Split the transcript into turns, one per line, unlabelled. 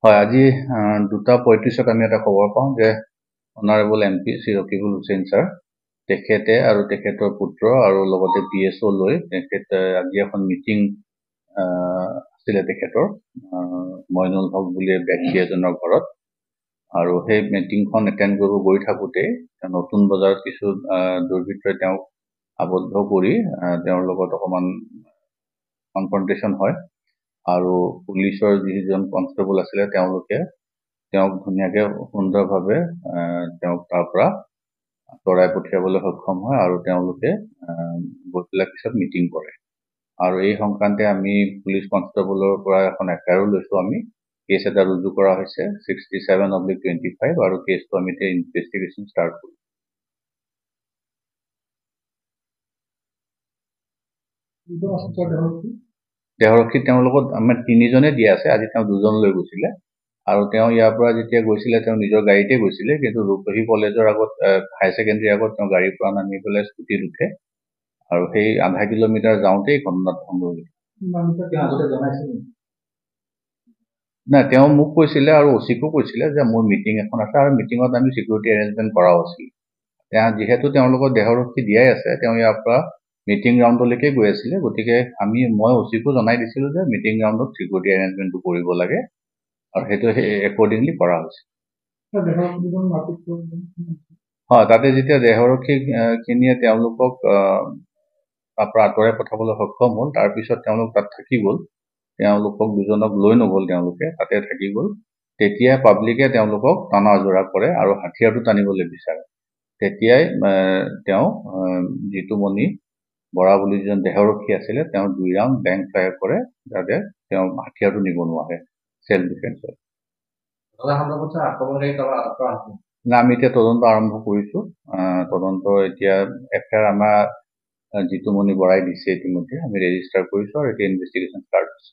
হয়, আজি 2:35 আমি এটা খবৰ পাওঁ যে honourable MP Shri Rakibul Hussain sir তেখেতে আৰু তেখেতৰ পুত্ৰ আৰু লগতে PSO লৈ তেখেতে আজি এখন মিটিং আছিলে তেখেতৰ মইনুল হক বুলি ব্যক্তি এজনৰ ঘৰত আৰু সেই মিটিংখন এটেণ্ড কৰিব গৈ থাকোঁতে নতুন বজাৰত কিছু দুৰ্বৃত্তই তেওঁক আবদ্ধ কৰি তেওঁৰ লগত অকণমান কনফ্ৰণ্টেশ্যন হয় আৰু পুলিচৰ যিজন কনষ্টেবল আছিলে তেওঁলোকে তেওঁক ধুনীয়াকৈ সুন্দৰভাৱে তেওঁক তাৰ পৰা আঁতৰাই পঠিয়াবলৈ সক্ষম হয় আৰু তেওঁলোকে গৈ পেলাই পিছত মিটিং কৰে আৰু এই সংক্ৰান্তে আমি পুলিচ কনষ্টেবলৰ পৰা এখন এফআইআৰো লৈছোঁ আমি কেছ এটা ৰুজু কৰা হৈছে 67/25 আৰু কেছটো আমি এতিয়া ইনভেষ্টিগেশ্যন ষ্টাৰ্ট কৰিম দেহৰক্ষী তেওঁৰ লগত আমাৰ 3জনে দিয়া আছে আজি তেওঁ 2জন লৈ গৈছিলে আৰু তেওঁ ইয়াৰ পৰা যেতিয়া গৈছিলে তেওঁ নিজৰ গাড়ীতে গৈছিলে কিন্তু ৰূপহী কলেজৰ আগত হাই ছেকেণ্ডেৰী আগত তেওঁ গাড়ীৰ পৰা নামি পেলাই স্কুটিত উঠে আৰু সেই আধা কিলোমিটাৰ যাওঁতেই ঘটনাটো সংঘটিত নাই তেওঁ মোক কৈছিলে আৰু অচিকো কৈছিলে যে মোৰ মিটিং এখন আছে আৰু মিটিঙত আমি চিকিউৰিটি এৰেঞ্জমেণ্ট কৰাও আছিল যিহেতু তেওঁৰ লগত দেহৰক্ষী দিয়াই আছে তেওঁ ইয়াৰ পৰা মিটিং গ্ৰাউণ্ডলৈকে গৈ আছিলে গতিকে মই অচিকো জনাই দিছিলোঁ যে মিটিং গ্ৰাউণ্ডত চিকিউৰিটি এৰেঞ্জমেণ্টটো কৰিব লাগে আৰু সেইটো একৰ্ডিংলি কৰা হৈছে হয় তাতে যেতিয়া দেহৰক্ষী খিনিয়ে তেওঁলোকক তাৰ পৰা আঁতৰাই পঠাবলৈ সক্ষম হ'ল তাৰপিছত তেওঁলোক তাত থাকি গ'ল তেওঁলোকক 2জনক লৈ নগ'ল তেওঁলোকে তাতে থাকি গ'ল তেতিয়া পাব্লিকে তেওঁলোকক টানা আজোৰা কৰে আৰু হাথিয়াৰটো টানিবলৈ বিচাৰে তেতিয়াই তেওঁ জিতুমণি বৰা বুলি যিজন দেহৰক্ষী আছিলে তেওঁ 2 ৰাউণ্ড বেংক ফায়াৰ কৰে যাতে তেওঁ হাথিয়াৰটো নিব নোৱাৰে চেল্ফ ডিফেন্সত আমি এতিয়া তদন্ত আৰম্ভ কৰিছোঁ তদন্ত এতিয়া এফআইআৰ আমাৰ জিতুমণি বৰাই দিছে ইতিমধ্যে আমি ৰেজিষ্টাৰ কৰিছোঁ আৰু এতিয়া ইনভেষ্টিগেশ্যন ষ্টাৰ্ট হৈছে